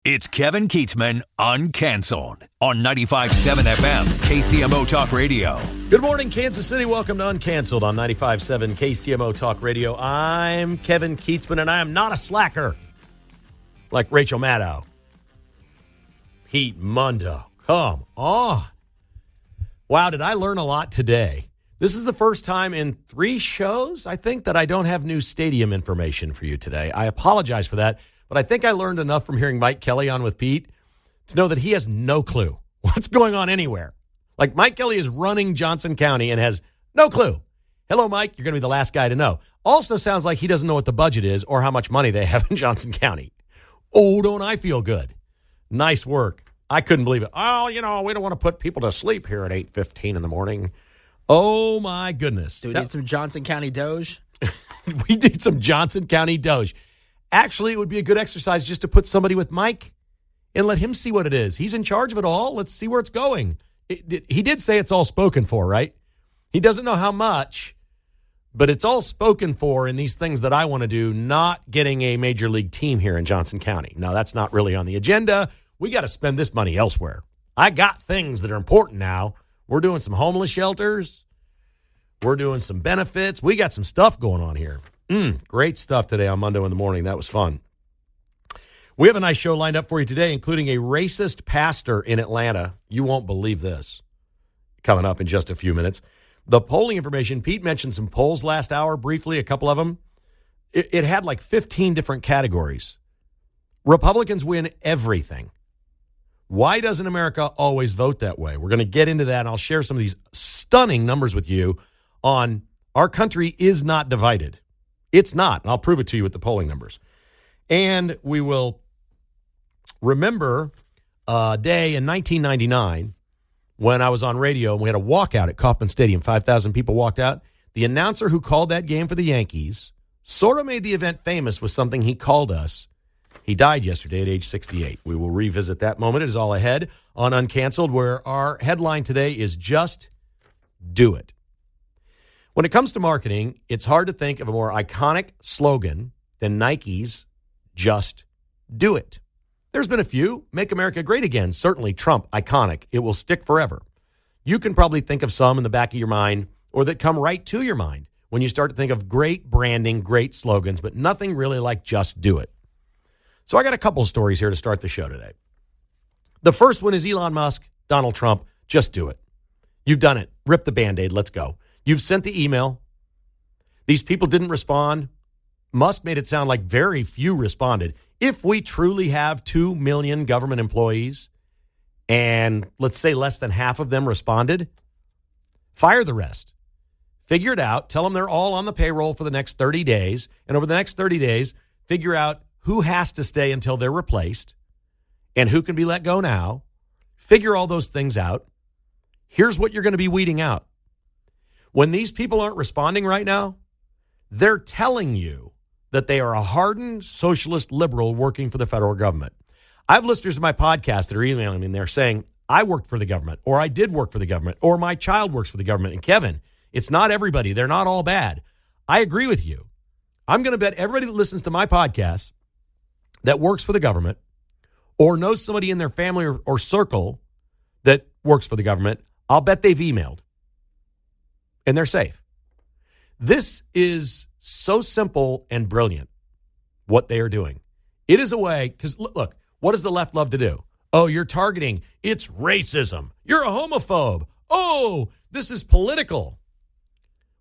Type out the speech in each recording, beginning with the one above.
It's Kevin Keatsman Uncanceled on 95.7 FM, KCMO Talk Radio. Good morning, Kansas City. Welcome to Uncanceled on 95.7 KCMO Talk Radio. I'm Kevin Keatsman, and I am not a slacker like Rachel Maddow. Pete Mundo, come on. Wow, did I learn a lot today. This is the first time in 3 shows, I think, that I don't have new stadium information for you today. I apologize for that. But I think I learned enough from hearing Mike Kelly on with Pete to know that he has no clue what's going on anywhere. Like, Mike Kelly is running Johnson County and has no clue. Hello, Mike. You're going to be the last guy to know. Also sounds like he doesn't know what the budget is or how much money they have in Johnson County. Oh, don't I feel good? Nice work. I couldn't believe it. Oh, we don't want to put people to sleep here at 8:15 in the morning. Oh, my goodness. Do we need some Johnson County DOGE? We need some Johnson County DOGE. Actually, it would be a good exercise just to put somebody with Mike and let him see what it is. He's in charge of it all. Let's see where it's going. He did say it's all spoken for, right? He doesn't know how much, but it's all spoken for in these things that I want to do, not getting a major league team here in Johnson County. No, that's not really on the agenda. We got to spend this money elsewhere. I got things that are important now. We're doing some homeless shelters. We're doing some benefits. We got some stuff going on here. Great stuff today on Monday in the morning. That was fun. We have a nice show lined up for you today, including a racist pastor in Atlanta. You won't believe this. Coming up in just a few minutes. The polling information, Pete mentioned some polls last hour, briefly, a couple of them. It had like 15 different categories. Republicans win everything. Why doesn't America always vote that way? We're going to get into that, and I'll share some of these stunning numbers with you on our country is not divided. It's not, and I'll prove it to you with the polling numbers. And we will remember a day in 1999 when I was on radio and we had a walkout at Kauffman Stadium. 5,000 people walked out. The announcer who called that game for the Yankees sort of made the event famous with something he called us. He died yesterday at age 68. We will revisit that moment. It is all ahead on Uncanceled, where our headline today is Just Do It. When it comes to marketing, it's hard to think of a more iconic slogan than Nike's Just Do It. There's been a few. Make America Great Again. Certainly Trump, iconic. It will stick forever. You can probably think of some in the back of your mind or that come right to your mind when you start to think of great branding, great slogans, but nothing really like Just Do It. So I got a couple stories here to start the show today. The first one is Elon Musk, Donald Trump, just do it. You've done it. Rip the Band-Aid. Let's go. You've sent the email. These people didn't respond. Musk made it sound like very few responded. If we truly have 2 million government employees and let's say less than half of them responded, fire the rest. Figure it out. Tell them they're all on the payroll for the next 30 days. And over the next 30 days, figure out who has to stay until they're replaced and who can be let go now. Figure all those things out. Here's what you're going to be weeding out. When these people aren't responding right now, they're telling you that they are a hardened socialist liberal working for the federal government. I have listeners to my podcast that are emailing me and they're saying, I worked for the government, or I did work for the government, or my child works for the government. And Kevin, it's not everybody. They're not all bad. I agree with you. I'm going to bet everybody that listens to my podcast that works for the government or knows somebody in their family or circle that works for the government, I'll bet they've emailed. And they're safe. This is so simple and brilliant, what they are doing. It is a way, because look, what does the left love to do? Oh, you're targeting. It's racism. You're a homophobe. Oh, this is political.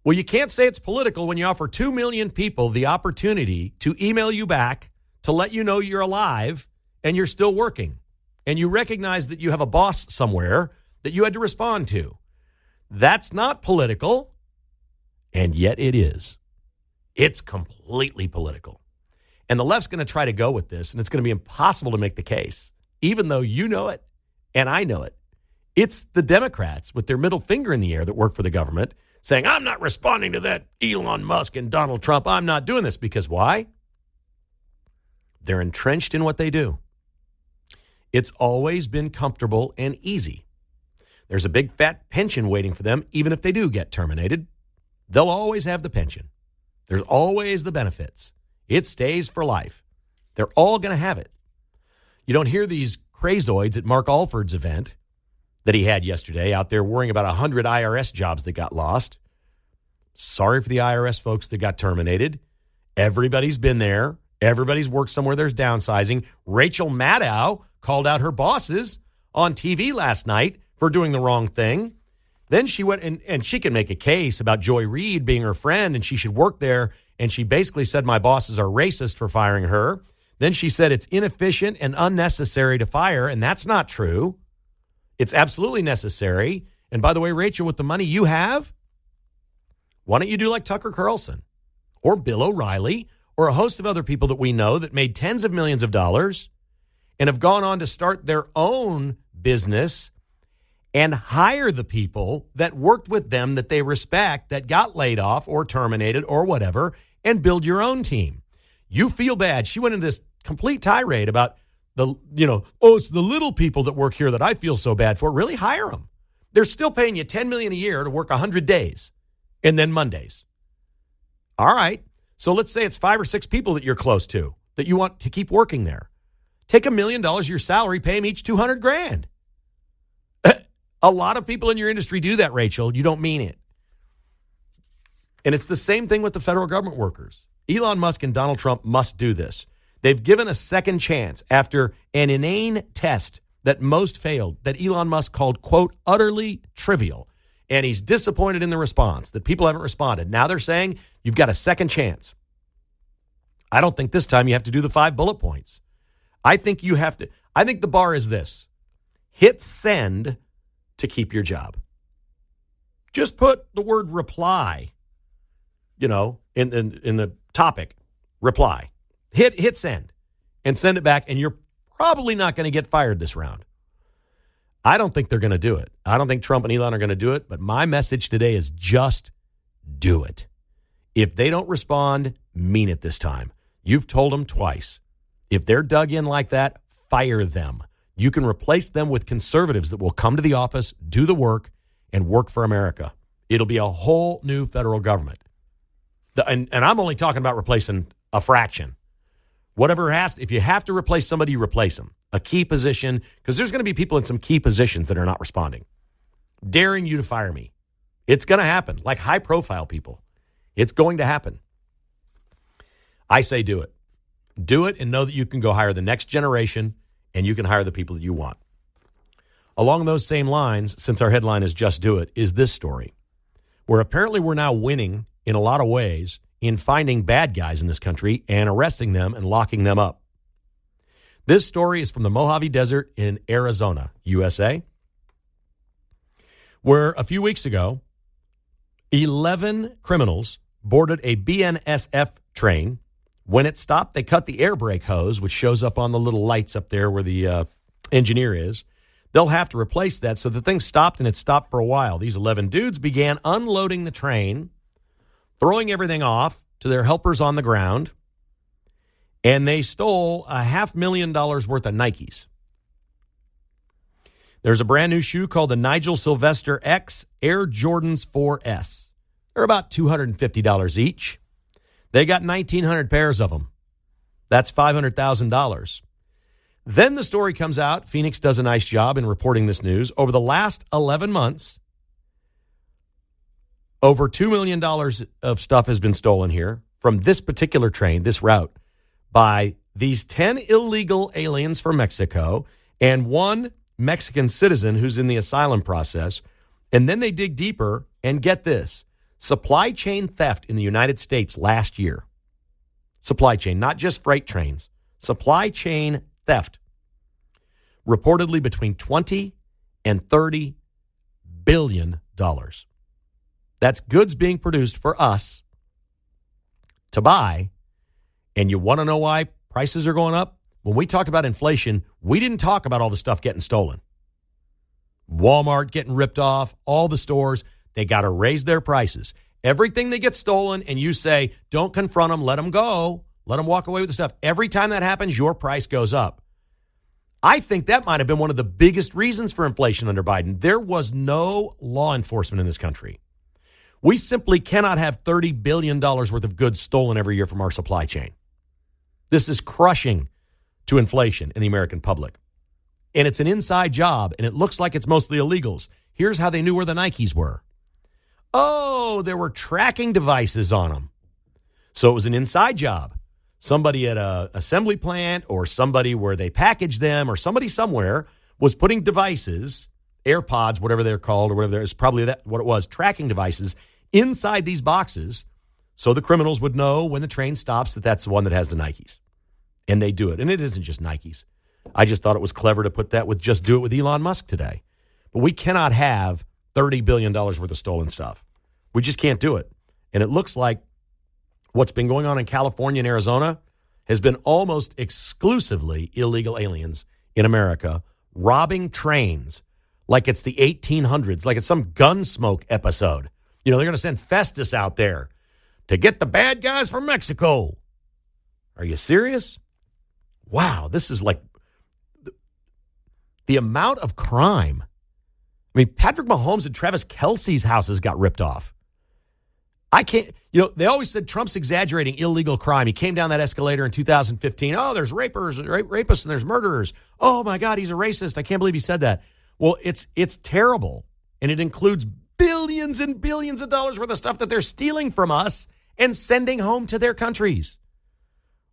Well, you can't say it's political when you offer 2 million people the opportunity to email you back to let you know you're alive and you're still working. And you recognize that you have a boss somewhere that you had to respond to. That's not political, and yet it is. It's completely political. And the left's going to try to go with this, and it's going to be impossible to make the case, even though you know it and I know it. It's the Democrats with their middle finger in the air that work for the government saying, I'm not responding to that Elon Musk and Donald Trump. I'm not doing this. Because why? They're entrenched in what they do. It's always been comfortable and easy. There's a big fat pension waiting for them, even if they do get terminated. They'll always have the pension. There's always the benefits. It stays for life. They're all going to have it. You don't hear these crazoids at Mark Alford's event that he had yesterday out there worrying about 100 IRS jobs that got lost. Sorry for the IRS folks that got terminated. Everybody's been there. Everybody's worked somewhere there's downsizing. Rachel Maddow called out her bosses on TV last night for doing the wrong thing. Then she went and she can make a case about Joy Reid being her friend and she should work there. And she basically said my bosses are racist for firing her. Then she said it's inefficient and unnecessary to fire, and that's not true. It's absolutely necessary. And by the way, Rachel, with the money you have, why don't you do like Tucker Carlson or Bill O'Reilly or a host of other people that we know that made tens of millions of dollars and have gone on to start their own business and hire the people that worked with them that they respect, that got laid off or terminated or whatever, and build your own team. You feel bad. She went into this complete tirade about it's the little people that work here that I feel so bad for. Really hire them. They're still paying you $10 million a year to work 100 days and then Mondays. All right. So let's say it's 5 or 6 people that you're close to that you want to keep working there. Take $1 million of your salary, pay them each $200,000. A lot of people in your industry do that, Rachel. You don't mean it. And it's the same thing with the federal government workers. Elon Musk and Donald Trump must do this. They've given a second chance after an inane test that most failed, that Elon Musk called, quote, utterly trivial. And he's disappointed in the response, that people haven't responded. Now they're saying you've got a second chance. I don't think this time you have to do the 5 bullet points. I think you have to. I think the bar is this. Hit send to keep your job. Just put the word reply, in the topic, reply. Hit send and send it back, and you're probably not going to get fired this round. I don't think they're going to do it. I don't think Trump and Elon are going to do it, but my message today is just do it. If they don't respond, mean it this time. You've told them twice. If they're dug in like that, fire them. You can replace them with conservatives that will come to the office, do the work, and work for America. It'll be a whole new federal government. And I'm only talking about replacing a fraction. If you have to replace somebody, you replace them. A key position, because there's going to be people in some key positions that are not responding. Daring you to fire me. It's going to happen, like high-profile people. It's going to happen. I say do it. Do it and know that you can go hire the next generation and you can hire the people that you want. Along those same lines, since our headline is Just Do It, is this story, where apparently we're now winning in a lot of ways in finding bad guys in this country and arresting them and locking them up. This story is from the Mojave Desert in Arizona, USA, where a few weeks ago, 11 criminals boarded a BNSF train. When it stopped, they cut the air brake hose, which shows up on the little lights up there where the engineer is. They'll have to replace that. So the thing stopped, and it stopped for a while. These 11 dudes began unloading the train, throwing everything off to their helpers on the ground, and they stole $500,000 worth of Nikes. There's a brand new shoe called the Nigel Sylvester X Air Jordans 4S. They're about $250 each. They got 1,900 pairs of them. That's $500,000. Then the story comes out. Phoenix does a nice job in reporting this news. Over the last 11 months, over $2 million of stuff has been stolen here from this particular train, this route, by these 10 illegal aliens from Mexico and one Mexican citizen who's in the asylum process. And then they dig deeper and get this. Supply chain theft in the United States last year. Supply chain, not just freight trains. Supply chain theft. Reportedly between $20 and $30 billion. That's goods being produced for us to buy. And you want to know why prices are going up? When we talked about inflation, we didn't talk about all the stuff getting stolen. Walmart getting ripped off, all the stores, they got to raise their prices. Everything that gets stolen and you say, don't confront them, let them go, let them walk away with the stuff. Every time that happens, your price goes up. I think that might have been one of the biggest reasons for inflation under Biden. There was no law enforcement in this country. We simply cannot have $30 billion worth of goods stolen every year from our supply chain. This is crushing to inflation in the American public. And it's an inside job, and it looks like it's mostly illegals. Here's how they knew where the Nikes were. Oh, there were tracking devices on them. So it was an inside job. Somebody at an assembly plant or somebody where they package them or somebody somewhere was putting devices, AirPods, whatever they're called or whatever, it's probably what it was, tracking devices inside these boxes so the criminals would know when the train stops that that's the one that has the Nikes. And they do it. And it isn't just Nikes. I just thought it was clever to put that with just do it with Elon Musk today. But we cannot have $30 billion worth of stolen stuff. We just can't do it. And it looks like what's been going on in California and Arizona has been almost exclusively illegal aliens in America robbing trains like it's the 1800s, like it's some Gunsmoke episode. You know, they're going to send Festus out there to get the bad guys from Mexico. Are you serious? Wow, this is like the amount of crime. I mean, Patrick Mahomes and Travis Kelce's houses got ripped off. I can't, they always said Trump's exaggerating illegal crime. He came down that escalator in 2015. Oh, there's rapists and there's murderers. Oh my God, he's a racist. I can't believe he said that. Well, it's terrible. And it includes billions and billions of dollars worth of stuff that they're stealing from us and sending home to their countries.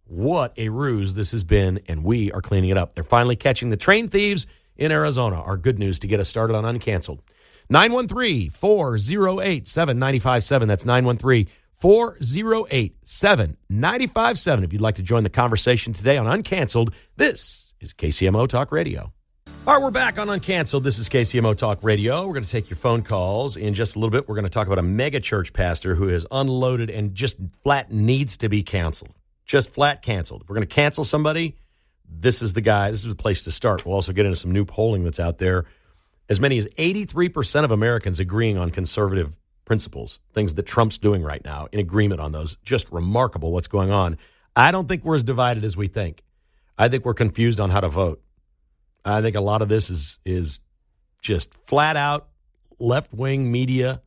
What a ruse this has been, and we are cleaning it up. They're finally catching the train thieves in Arizona. Our good news to get us started on Uncanceled. 913-408-7957. That's 913-408-7957. If you'd like to join the conversation today on Uncanceled, this is KCMO Talk Radio. All right, we're back on Uncanceled. This is KCMO Talk Radio. We're going to take your phone calls in just a little bit. We're going to talk about a mega church pastor who has unloaded and just flat needs to be canceled. Just flat canceled. If we're going to cancel somebody, this is the guy. This is the place to start. We'll also get into some new polling that's out there. As many as 83% of Americans agreeing on conservative principles, things that Trump's doing right now, in agreement on those. Just remarkable what's going on. I don't think we're as divided as we think. I think we're confused on how to vote. I think a lot of this is just flat out left-wing media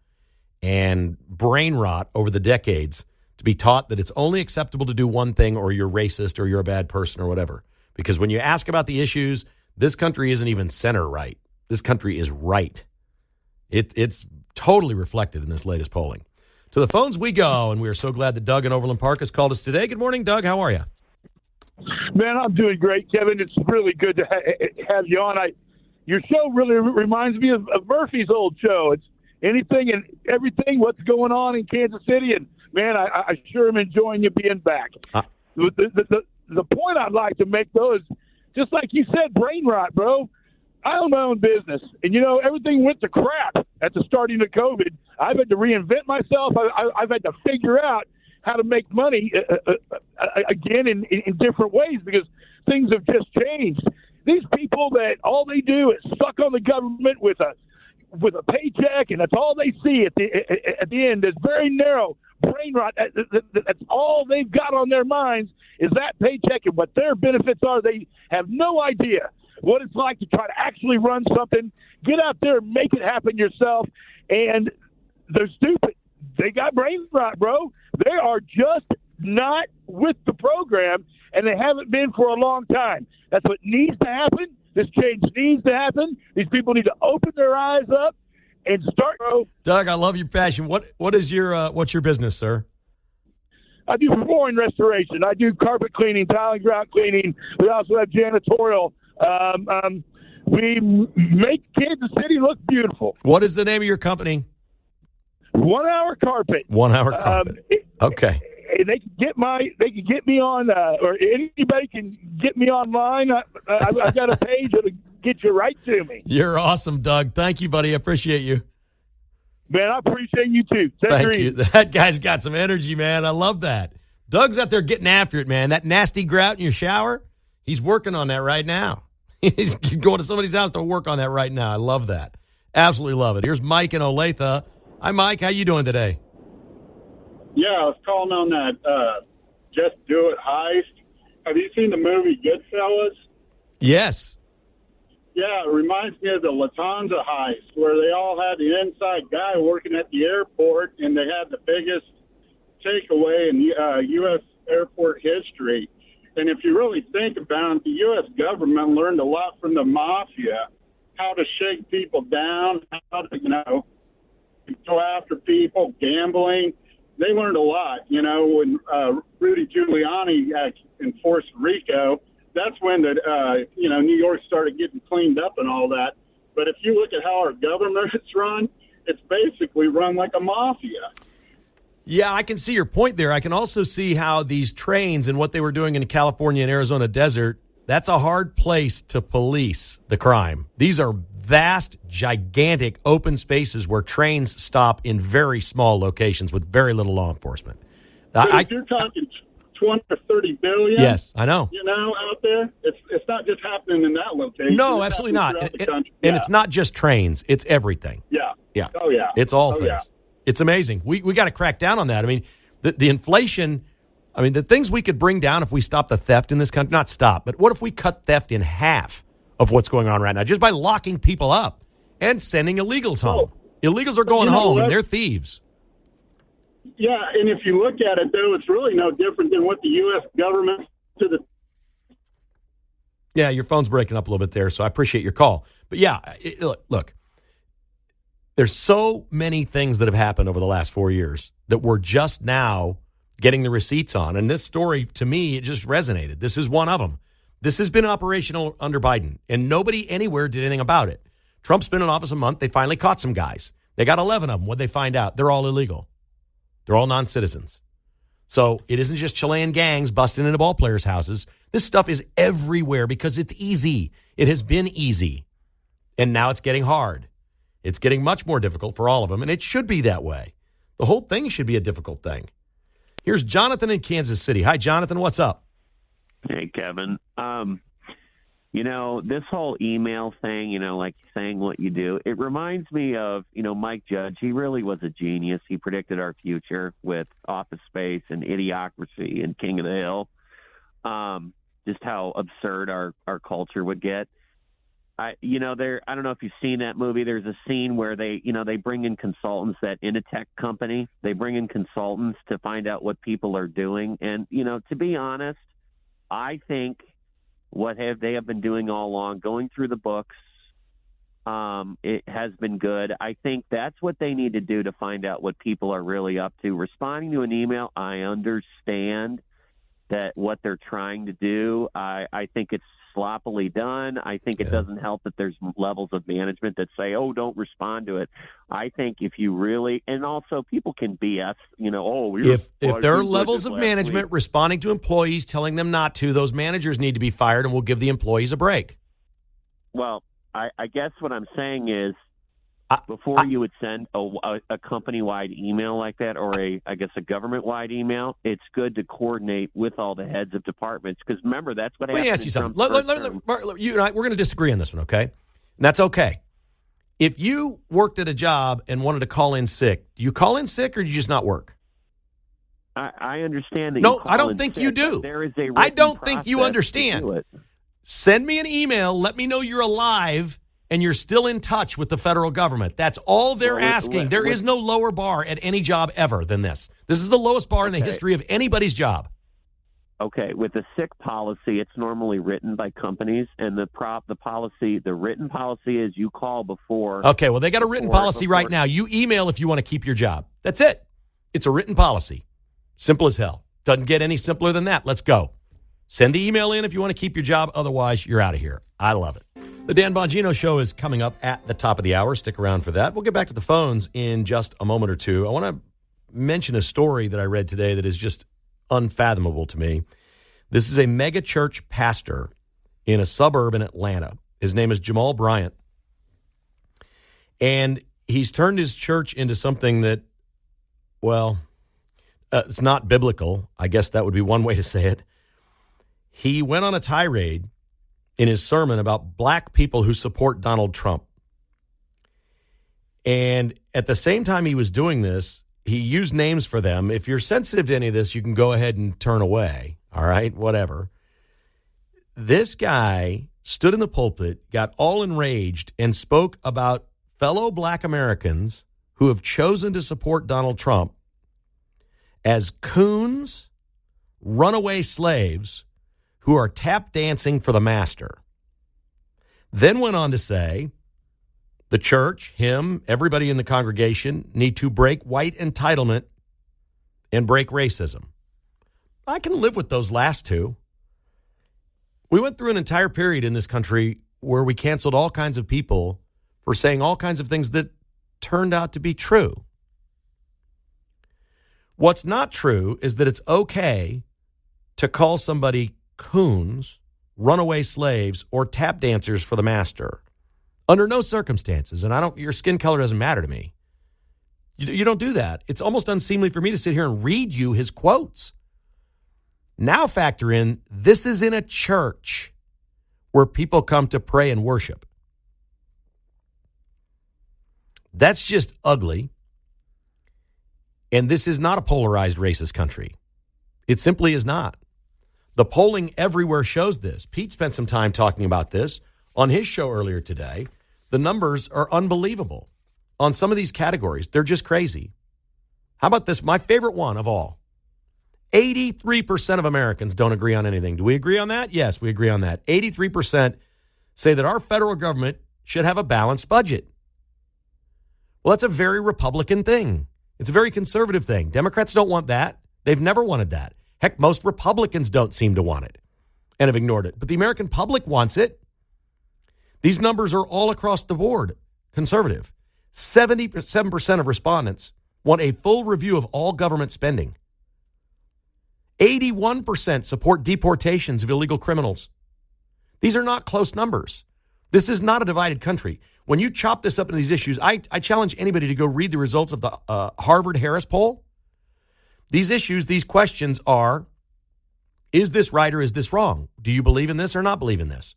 and brain rot over the decades to be taught that it's only acceptable to do one thing or you're racist or you're a bad person or whatever. Because when you ask about the issues, this country isn't even center right. This country is right. It's totally reflected in this latest polling. To the phones we go, and we are so glad that Doug in Overland Park has called us today. Good morning, Doug. How are you? Man, I'm doing great, Kevin. It's really good to have you on. Your show really reminds me of Murphy's old show. It's anything and everything, what's going on in Kansas City. And, man, I sure am enjoying you being back. The point I'd like to make, though, is just like you said, brain rot, bro. I own my own business, and, everything went to crap at the starting of COVID. I've had to reinvent myself. I've had to figure out how to make money again in different ways because things have just changed. These people that all they do is suck on the government with a paycheck, and that's all they see at the end. This very narrow brain rot. That's all they've got on their minds is that paycheck and what their benefits are. They have no idea what it's like to try to actually run something, get out there and make it happen yourself, and they're stupid. They got brain rot, bro. They are just not with the program, and they haven't been for a long time. That's what needs to happen. This change needs to happen. These people need to open their eyes up and start, bro. Doug, I love your passion. What is what's your business, sir? I do flooring restoration. I do carpet cleaning, tile and grout cleaning. We also have janitorial. We make Kansas City look beautiful. What is the name of your company? 1 Hour Carpet. 1 Hour Carpet. Okay. They can get me on, or anybody can get me online. I've got a page that'll get you right to me. You're awesome, Doug. Thank you, buddy. I appreciate you. Man, I appreciate you too. Thank you. That guy's got some energy, man. I love that. Doug's out there getting after it, man. That nasty grout in your shower, he's working on that right now. He's going to somebody's house to work on that right now. I love that. Absolutely love it. Here's Mike in Olathe. Hi, Mike. How you doing today? Yeah, I was calling on that Just Do It heist. Have you seen the movie Goodfellas? Yes. Yeah, it reminds me of the Lufthansa heist, where they all had the inside guy working at the airport, and they had the biggest takeaway in U.S. airport history. And if you really think about it, the U.S. government learned a lot from the mafia, how to shake people down, how to, go after people, gambling. They learned a lot. When Rudy Giuliani enforced RICO, that's when New York started getting cleaned up and all that. But if you look at how our government is run, it's basically run like a mafia. Yeah, I can see your point there. I can also see how these trains and what they were doing in the California and Arizona desert, that's a hard place to police the crime. These are vast, gigantic open spaces where trains stop in very small locations with very little law enforcement. If you're talking 20 or 30 billion, yes, I know. Out there, it's not just happening in that location. No, absolutely not. And it's not just trains; it's everything. Yeah. Yeah. Oh yeah. It's all things. Yeah. It's amazing. We got to crack down on that. I mean, the inflation. I mean, the things we could bring down if we stop the theft in this country. Not stop, but what if we cut theft in half of what's going on right now just by locking people up and sending illegals home? Illegals are going home and they're thieves. Yeah, and if you look at it, though, it's really no different than what the U.S. government to the. Yeah, your phone's breaking up a little bit there, so I appreciate your call. But yeah, look, there's so many things that have happened over the last 4 years that we're just now getting the receipts on. And this story, to me, it just resonated. This is one of them. This has been operational under Biden, and nobody anywhere did anything about it. Trump's been in office a month. They finally caught some guys. They got 11 of them. What'd they find out? They're all illegal. They're all non-citizens. So it isn't just Chilean gangs busting into ball players' houses. This stuff is everywhere because it's easy. It has been easy. And now it's getting hard. It's getting much more difficult for all of them, and it should be that way. The whole thing should be a difficult thing. Here's Jonathan in Kansas City. Hi, Jonathan. What's up? Hey, Kevin. This whole email thing, like saying what you do, it reminds me of, Mike Judge. He really was a genius. He predicted our future with Office Space and Idiocracy and King of the Hill. Just how absurd our culture would get. I don't know if you've seen that movie. There's a scene where they bring in consultants in a tech company. They bring in consultants to find out what people are doing. And, to be honest, I think they have been doing all along, going through the books, it has been good. I think that's what they need to do to find out what people are really up to. Responding to an email, I understand that what they're trying to do. I think it's sloppily done. I think it doesn't help that there's levels of management that say, oh, don't respond to it. I think if you really, and also people can BS, if there are levels of management responding to employees, telling them not to, those managers need to be fired and we'll give the employees a break. Well, I guess what I'm saying is, before you would send a company-wide email like that, or a government-wide email, it's good to coordinate with all the heads of departments. Because remember, that's what happened. Let me ask you something. You and I, we're going to disagree on this one, okay? And that's okay. If you worked at a job and wanted to call in sick, do you call in sick or do you just not work? I understand that. No, I don't think you do. There is a I don't think you understand. Send me an email. Let me know you're alive and you're still in touch with the federal government. That's all they're asking. There is no lower bar at any job ever than this. This is the lowest bar in the history of anybody's job. Okay, with the sick policy, it's normally written by companies, and the written policy is you call before. Okay, well, they got a written policy right now. You email if you want to keep your job. That's it. It's a written policy. Simple as hell. Doesn't get any simpler than that. Let's go. Send the email in if you want to keep your job. Otherwise, you're out of here. I love it. The Dan Bongino Show is coming up at the top of the hour. Stick around for that. We'll get back to the phones in just a moment or two. I want to mention a story that I read today that is just unfathomable to me. This is a mega church pastor in a suburb in Atlanta. His name is Jamal Bryant. And he's turned his church into something that, it's not biblical. I guess that would be one way to say it. He went on a tirade in his sermon about black people who support Donald Trump. And at the same time he was doing this, he used names for them. If you're sensitive to any of this, you can go ahead and turn away. All right, whatever. This guy stood in the pulpit, got all enraged, and spoke about fellow black Americans who have chosen to support Donald Trump as coons, runaway slaves, who are tap dancing for the master. Then went on to say the church, him, everybody in the congregation need to break white entitlement and break racism. I can live with those last two. We went through an entire period in this country where we canceled all kinds of people for saying all kinds of things that turned out to be true. What's not true is that it's okay to call somebody coons, runaway slaves, or tap dancers for the master. Under no circumstances, and your skin color doesn't matter to me. You don't do that. It's almost unseemly for me to sit here and read you his quotes. Now factor in, this is in a church where people come to pray and worship. That's just ugly. And this is not a polarized racist country. It simply is not. The polling everywhere shows this. Pete spent some time talking about this on his show earlier today. The numbers are unbelievable. On some of these categories, they're just crazy. How about this? My favorite one of all. 83% of Americans don't agree on anything. Do we agree on that? Yes, we agree on that. 83% say that our federal government should have a balanced budget. Well, that's a very Republican thing. It's a very conservative thing. Democrats don't want that. They've never wanted that. Heck, most Republicans don't seem to want it and have ignored it. But the American public wants it. These numbers are all across the board conservative. 77% of respondents want a full review of all government spending. 81% support deportations of illegal criminals. These are not close numbers. This is not a divided country. When you chop this up into these issues, I challenge anybody to go read the results of the Harvard-Harris poll. These issues, these questions are, is this right or is this wrong? Do you believe in this or not believe in this?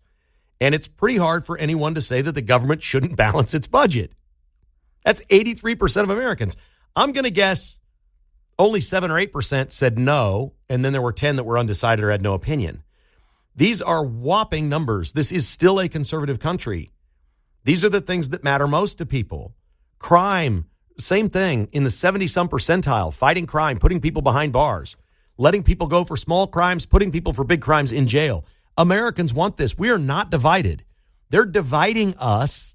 And it's pretty hard for anyone to say that the government shouldn't balance its budget. That's 83% of Americans. I'm going to guess only 7 or 8% said no, and then there were 10 that were undecided or had no opinion. These are whopping numbers. This is still a conservative country. These are the things that matter most to people. Crime, same thing, in the 70-some percentile, fighting crime, putting people behind bars, letting people go for small crimes, putting people for big crimes in jail. Americans want this. We are not divided. They're dividing us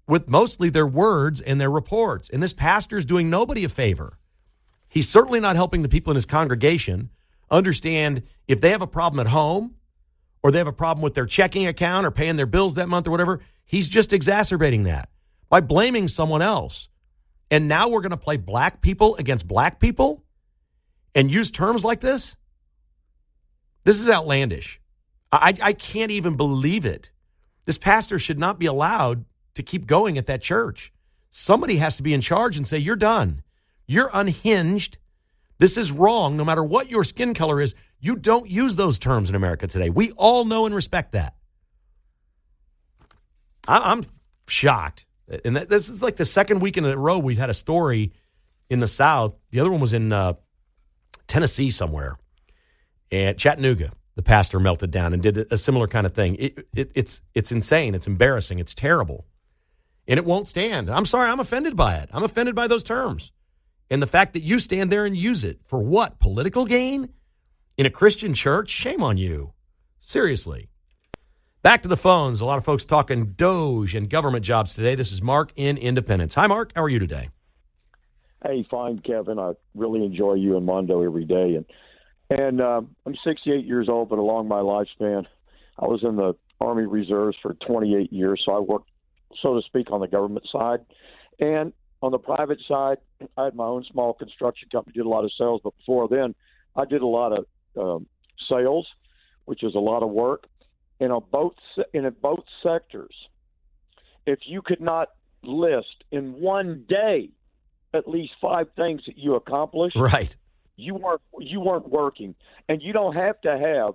with mostly their words and their reports. And this pastor's doing nobody a favor. He's certainly not helping the people in his congregation understand if they have a problem at home or they have a problem with their checking account or paying their bills that month or whatever. He's just exacerbating that by blaming someone else. And now we're going to play black people against black people and use terms like this? This is outlandish. I can't even believe it. This pastor should not be allowed to keep going at that church. Somebody has to be in charge and say, you're done. You're unhinged. This is wrong. No matter what your skin color is, you don't use those terms in America today. We all know and respect that. I'm shocked. And this is like the second week in a row we've had a story in the South. The other one was in Tennessee somewhere. And Chattanooga, the pastor melted down and did a similar kind of thing. It's insane. It's embarrassing. It's terrible. And it won't stand. I'm sorry. I'm offended by it. I'm offended by those terms. And the fact that you stand there and use it for what? Political gain? In a Christian church? Shame on you. Seriously. Back to the phones. A lot of folks talking DOGE and government jobs today. This is Mark in Independence. Hi, Mark. How are you today? Hey, fine, Kevin. I really enjoy you and Mondo every day. And I'm 68 years old, but along my lifespan, I was in the Army Reserves for 28 years, so I worked, so to speak, on the government side. And on the private side, I had my own small construction company, did a lot of sales, but before then, I did a lot of sales, which is a lot of work. And in both sectors, if you could not list in one day at least 5 things that you accomplished, right, you weren't working. And you don't have to have.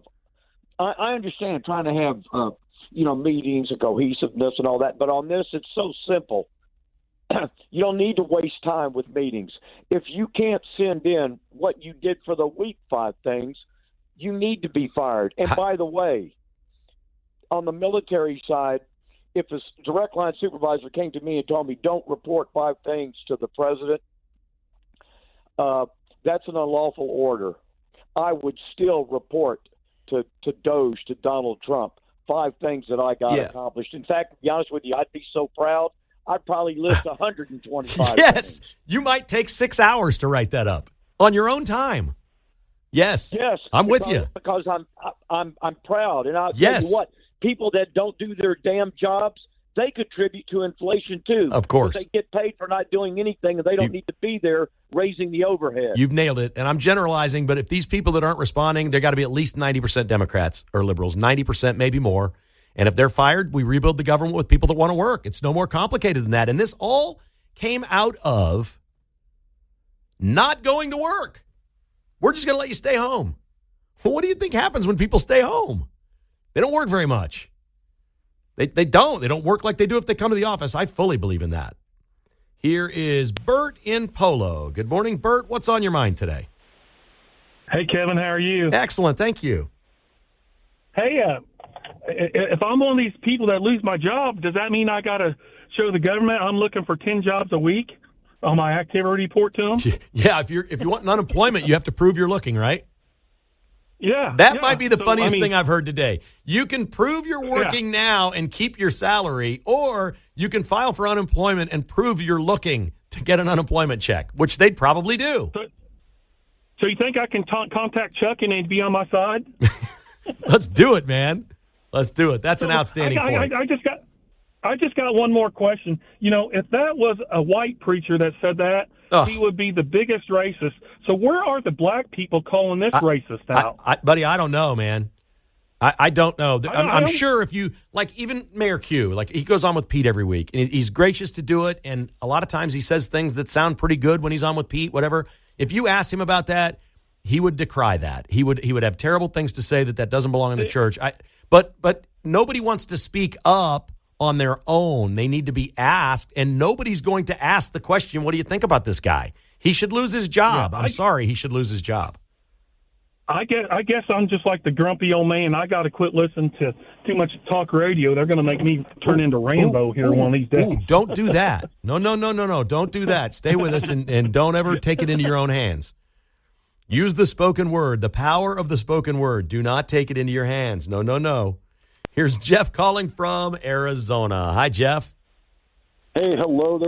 I understand trying to have meetings and cohesiveness and all that, but on this, it's so simple. You don't need to waste time with meetings. If you can't send in what you did for the week, 5 things, you need to be fired. And by the way, on the military side, if a direct line supervisor came to me and told me, don't report 5 things to the president, that's an unlawful order. I would still report to DOGE, to Donald Trump. 5 things that I got accomplished. In fact, to be honest with you, I'd be so proud, I'd probably list 125 Yes, things. you might take 6 hours to write that up on your own time. Yes, I'm with you. Because I'm proud, and I'll tell Yes. you what, people that don't do their damn jobs, they contribute to inflation too. Of course. They get paid for not doing anything, and they don't need to be there raising the overhead. You've nailed it, and I'm generalizing, but if these people that aren't responding, they got to be at least 90% Democrats or liberals, 90%, maybe more. And if they're fired, we rebuild the government with people that want to work. It's no more complicated than that. And this all came out of not going to work. We're just going to let you stay home. Well, what do you think happens when people stay home? They don't work very much. They don't. They don't work like they do if they come to the office. I fully believe in that. Here is Bert in Polo. Good morning, Bert. What's on your mind today? Hey, Kevin. How are you? Excellent. Thank you. Hey, if I'm one of these people that lose my job, does that mean I got to show the government I'm looking for 10 jobs a week on my activity report to them? Yeah, if you want unemployment, you have to prove you're looking, right? Yeah. That might be the funniest thing I've heard today. You can prove you're working now and keep your salary, or you can file for unemployment and prove you're looking to get an unemployment check, which they'd probably do. So you think I can contact Chuck and he'd be on my side? Let's do it, man. Let's do it. That's an outstanding point. I just got one more question. You know, if that was a white preacher that said that, he would be the biggest racist. So where are the black people calling this racist now? Buddy, I don't know, man. I don't know. I'm sure if you, like even Mayor Q, like he goes on with Pete every week, and he's gracious to do it, and a lot of times he says things that sound pretty good when he's on with Pete, whatever. If you asked him about that, he would decry that. He would have terrible things to say that doesn't belong in the church. But nobody wants to speak up on their own. They need to be asked, and nobody's going to ask the question, what do you think about this guy? He should lose his job. I'm sorry, he should lose his job. I guess I'm just like the grumpy old man. I got to quit listening to too much talk radio. They're going to make me turn into Rambo one of these days. Don't do that. No. Don't do that. Stay with us and don't ever take it into your own hands. Use the spoken word, the power of the spoken word. Do not take it into your hands. No. Here's Jeff calling from Arizona. Hi, Jeff. Hey, hello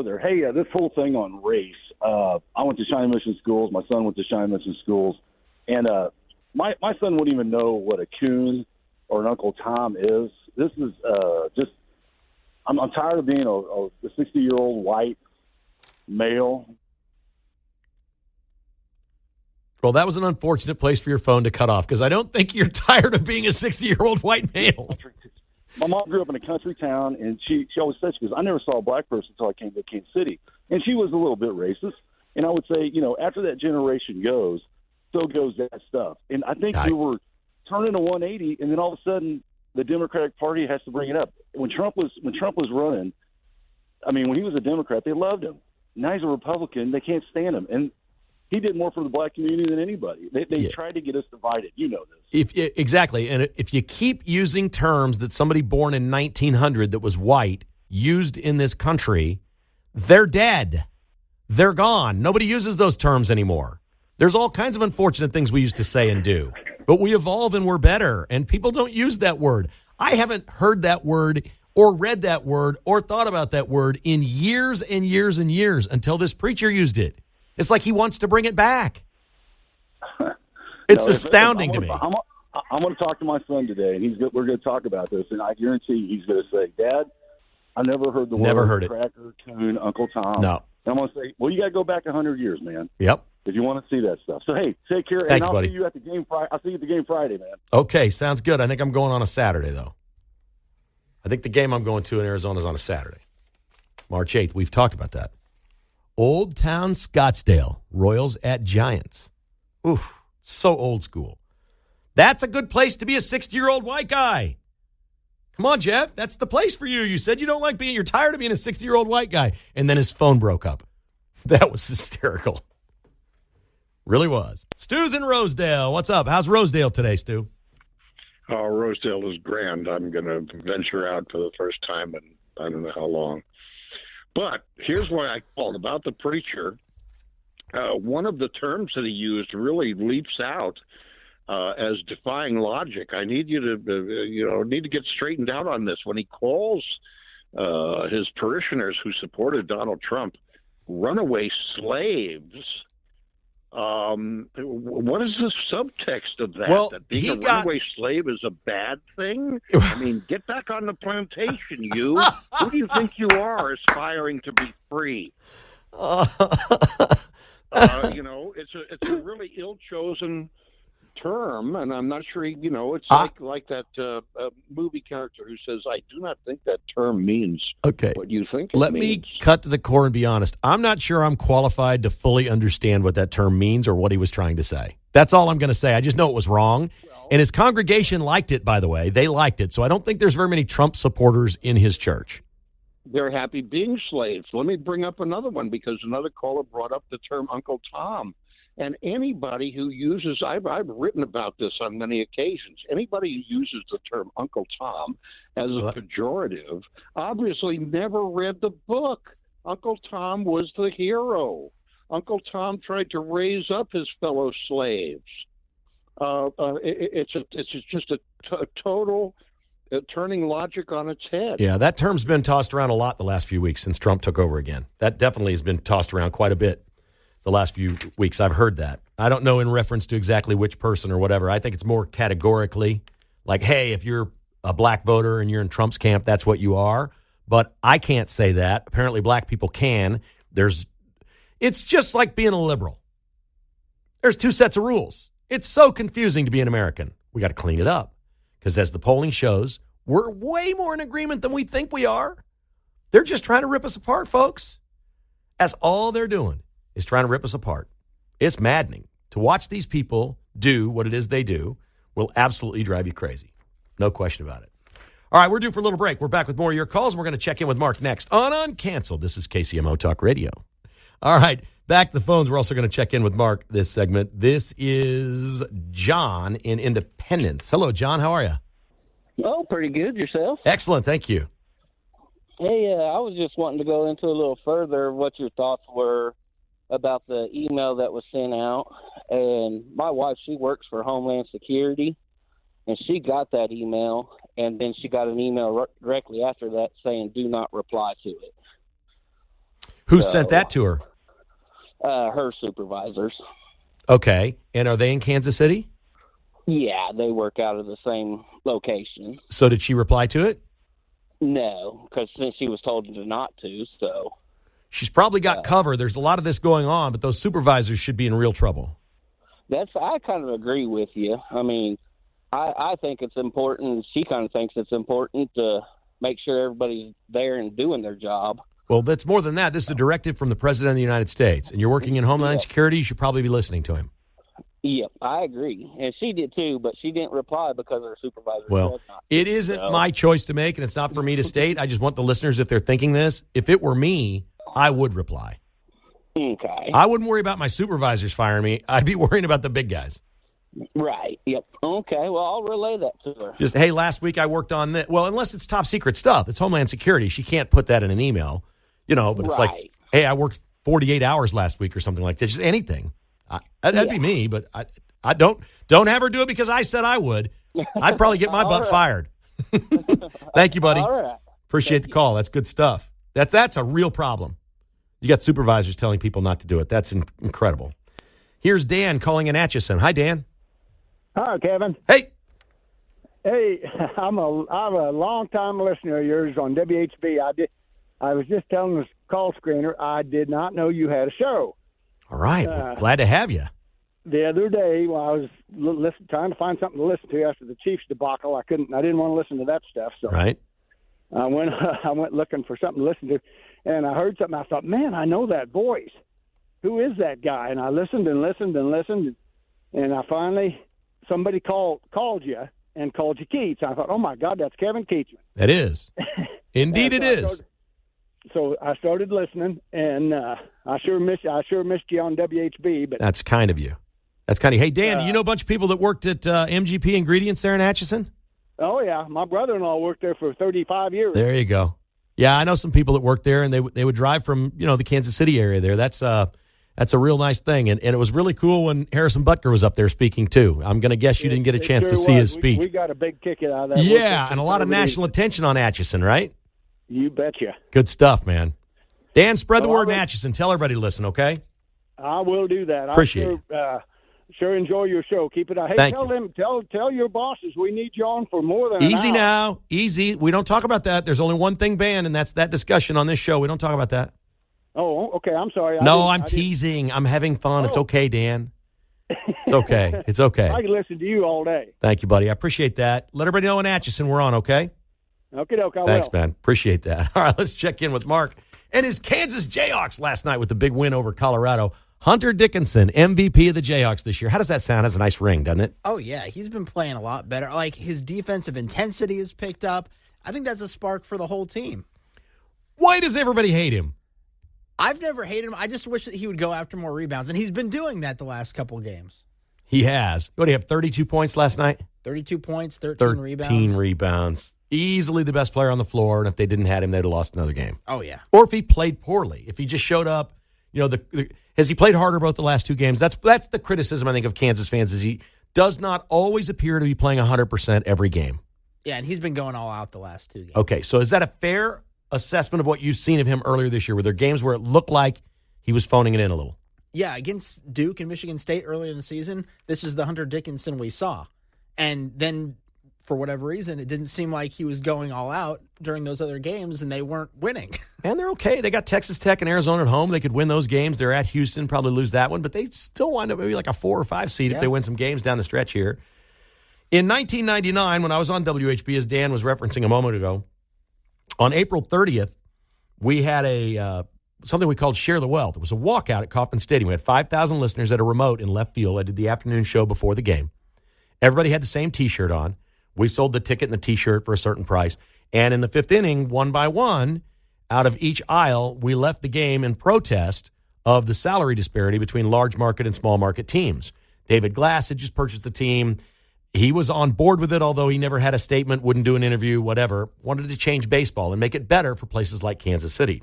there. Hey, this whole thing on race. I went to Cheyenne Mission Schools. My son went to Cheyenne Mission Schools. And my son wouldn't even know what a coon or an Uncle Tom is. This is just – I'm tired of being a 60-year-old white male. Well, that was an unfortunate place for your phone to cut off because I don't think you're tired of being a 60-year-old white male. My mom grew up in a country town, and she always said, she goes, I never saw a black person until I came to Kansas City. And she was a little bit racist. And I would say, after that generation goes, so goes that stuff. And I think we were turning a 180, and then all of a sudden the Democratic Party has to bring it up. When Trump was running, I mean, when he was a Democrat, they loved him. Now he's a Republican. They can't stand him. And he did more for the black community than anybody. They tried to get us divided. You know this. Exactly. And if you keep using terms that somebody born in 1900 that was white used in this country, they're dead. They're gone. Nobody uses those terms anymore. There's all kinds of unfortunate things we used to say and do. But we evolve and we're better. And people don't use that word. I haven't heard that word or read that word or thought about that word in years and years and years until this preacher used it. It's like he wants to bring it back. It's astounding to me. I'm going to talk to my son today, and we're going to talk about this, and I guarantee he's going to say, Dad, I never heard the word cracker, coon, Uncle Tom. No. And I'm going to say, well, you got to go back 100 years, man. Yep. If you want to see that stuff. So, hey, take care. Thank and you, buddy. See you at the game Friday. I'll see you at the game Friday, man. Okay, sounds good. I think I'm going on a Saturday, though. I think the game I'm going to in Arizona is on a Saturday. March 8th. We've talked about that. Old Town Scottsdale, Royals at Giants. Oof, so old school. That's a good place to be a 60-year-old white guy. Come on, Jeff, that's the place for you. You said you're tired of being a 60-year-old white guy. And then his phone broke up. That was hysterical. Really was. Stu's in Rosedale. What's up? How's Rosedale today, Stu? Oh, Rosedale is grand. I'm going to venture out for the first time in I don't know how long. But here's why I called about the preacher. One of the terms that he used really leaps out. as defying logic. I need you to, need to get straightened out on this. When he calls his parishioners who supported Donald Trump runaway slaves, what is the subtext of that? Well, that being a runaway slave is a bad thing? I mean, get back on the plantation, you. Who do you think you are, aspiring to be free? It's a really ill-chosen term, and I'm not sure. It's like that movie character who says, "I do not think that term means what you think." Let me cut to the core and be honest. I'm not sure I'm qualified to fully understand what that term means or what he was trying to say. That's all I'm going to say. I just know it was wrong, and his congregation liked it. By the way, they liked it. So I don't think there's very many Trump supporters in his church. They're happy being slaves. Let me bring up another one, because another caller brought up the term Uncle Tom. And anybody who uses, I've written about this on many occasions, anybody who uses the term Uncle Tom as a pejorative obviously never read the book. Uncle Tom was the hero. Uncle Tom tried to raise up his fellow slaves. It's just a total turning logic on its head. Yeah, that term's been tossed around a lot the last few weeks since Trump took over again. That definitely has been tossed around quite a bit the last few weeks. I've heard that. I don't know in reference to exactly which person or whatever. I think it's more categorically like, hey, if you're a black voter and you're in Trump's camp, that's what you are. But I can't say that. Apparently black people can. It's just like being a liberal. There's two sets of rules. It's so confusing to be an American. We got to clean it up. Because as the polling shows, we're way more in agreement than we think we are. They're just trying to rip us apart, folks. That's all they're doing, is trying to rip us apart. It's maddening. To watch these people do what it is they do will absolutely drive you crazy. No question about it. All right, we're due for a little break. We're back with more of your calls. We're going to check in with Mark next on Uncanceled. This is KCMO Talk Radio. All right, back to the phones. We're also going to check in with Mark this segment. This is John in Independence. Hello, John. How are you? Oh, pretty good. Yourself? Excellent. Thank you. Hey, I was just wanting to go into a little further what your thoughts were about the email that was sent out. And my wife, she works for Homeland Security, and she got that email, and then she got an email directly after that saying, do not reply to it. Who sent that to her? Her supervisors. Okay. And are they in Kansas City? Yeah, they work out of the same location. So did she reply to it? No, because since she was told not to, so. She's probably got cover. There's a lot of this going on, but those supervisors should be in real trouble. I kind of agree with you. I mean, I think it's important. She kind of thinks it's important to make sure everybody's there and doing their job. Well, that's more than that. This is a directive from the President of the United States, and you're working in Homeland Security. You should probably be listening to him. Yep, I agree. And she did too, but she didn't reply because her supervisor said not to. It isn't my choice to make, and it's not for me to state. I just want the listeners, if they're thinking this, if it were me, I would reply. Okay. I wouldn't worry about my supervisors firing me. I'd be worrying about the big guys. Right. Yep. Okay. Well, I'll relay that to her. Just, hey, last week I worked on this. Well, unless it's top secret stuff. It's Homeland Security. She can't put that in an email, but it's like, hey, I worked 48 hours last week or something like that. Just anything. That'd be me, but I don't have her do it because I said I would. I'd probably get my butt fired. Thank you, buddy. All right. Appreciate the call. That's good stuff. That's a real problem. You got supervisors telling people not to do it. That's incredible. Here's Dan calling in Atchison. Hi, Dan. Hi, Kevin. Hey. Hey, I'm a long-time listener of yours on WHB. I was just telling the call screener I did not know you had a show. All right. Well, glad to have you. The other day, while I was trying to find something to listen to after the Chiefs debacle, I didn't want to listen to that stuff. So right. I went looking for something to listen to, and I heard something. I thought, man, I know that voice. Who is that guy? And I listened and listened and listened, and I finally somebody called you and called you Keats. I thought, oh my God, that's Kevin Keatsman. That is. Indeed, it is. So I started listening, and I sure missed you on WHB. But that's kind of you. That's kind of. Hey, Dan, do you know a bunch of people that worked at MGP Ingredients there in Atchison? Oh yeah, my brother-in-law worked there for 35 years. There you go. Yeah, I know some people that worked there, and they would drive from the Kansas City area there. That's That's a real nice thing. And it was really cool when Harrison Butker was up there speaking, too. I'm going to guess you didn't get a chance to see his speech. We got a big kick out of that. Yeah, and a lot of national attention on Atchison, right? You betcha. Good stuff, man. Dan, spread the word in Atchison. Tell everybody to listen, okay? I will do that. Appreciate it. Sure enjoy your show. Keep it out. Hey, tell your bosses we need you on for more than Easy an hour. now. Easy. We don't talk about that. There's only one thing banned, and that's that discussion on this show. We don't talk about that. Oh, okay. I'm sorry. I'm teasing. I'm having fun. It's okay, Dan. It's okay. It's okay. I can listen to you all day. Thank you, buddy. I appreciate that. Let everybody know in Atchison we're on, okay? Okay, Thanks, man. Appreciate that. All right, let's check in with Mark and his Kansas Jayhawks last night with the big win over Colorado. Hunter Dickinson, MVP of the Jayhawks this year. How does that sound? Has a nice ring, doesn't it? Oh, yeah. He's been playing a lot better. Like, his defensive intensity has picked up. I think that's a spark for the whole team. Why does everybody hate him? I've never hated him. I just wish that he would go after more rebounds, and he's been doing that the last couple of games. He has. What, did he have 32 points last night? 32 points, 13 rebounds. 13 rebounds. Easily the best player on the floor, and if they didn't have him, they'd have lost another game. Oh, yeah. Or if he played poorly. If he just showed up, has he played harder both the last two games? That's the criticism, I think, of Kansas fans, is he does not always appear to be playing 100% every game. Yeah, and he's been going all out the last two games. Okay, so is that a fair assessment of what you've seen of him earlier this year? Were there games where it looked like he was phoning it in a little? Yeah, against Duke and Michigan State earlier in the season, this is the Hunter Dickinson we saw. And then, for whatever reason, it didn't seem like he was going all out during those other games, and they weren't winning. And they're okay. They got Texas Tech and Arizona at home. They could win those games. They're at Houston, probably lose that one, but they still wind up maybe like a 4 or 5 seed if they win some games down the stretch here. In 1999, when I was on WHB, as Dan was referencing a moment ago, on April 30th, we had something we called Share the Wealth. It was a walkout at Kauffman Stadium. We had 5,000 listeners at a remote in left field. I did the afternoon show before the game. Everybody had the same T-shirt on. We sold the ticket and the T-shirt for a certain price. And in the 5th inning, one by one, out of each aisle, we left the game in protest of the salary disparity between large market and small market teams. David Glass had just purchased the team. He was on board with it, although he never had a statement, wouldn't do an interview, whatever. Wanted to change baseball and make it better for places like Kansas City.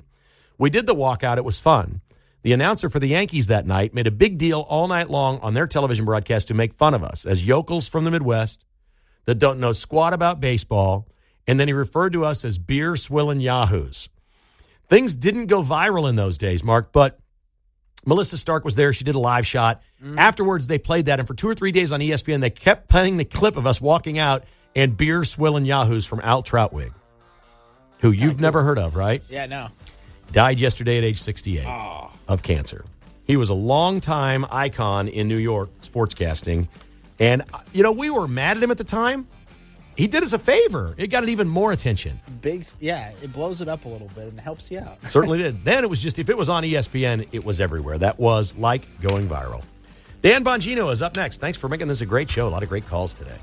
We did the walkout. It was fun. The announcer for the Yankees that night made a big deal all night long on their television broadcast to make fun of us as yokels from the Midwest that don't know squat about baseball, and then he referred to us as beer-swilling yahoos. Things didn't go viral in those days, Mark, but Melissa Stark was there. She did a live shot. Afterwards, they played that, and for 2 or 3 days on ESPN, they kept playing the clip of us walking out and beer-swilling yahoos from Al Troutwig, who you've never heard of, right? Yeah, no. Died yesterday at age 68 of cancer. He was a longtime icon in New York sportscasting. And, we were mad at him at the time. He did us a favor. It got even more attention. It blows it up a little bit and helps you out. Certainly did. Then it was just, if it was on ESPN, it was everywhere. That was like going viral. Dan Bongino is up next. Thanks for making this a great show. A lot of great calls today.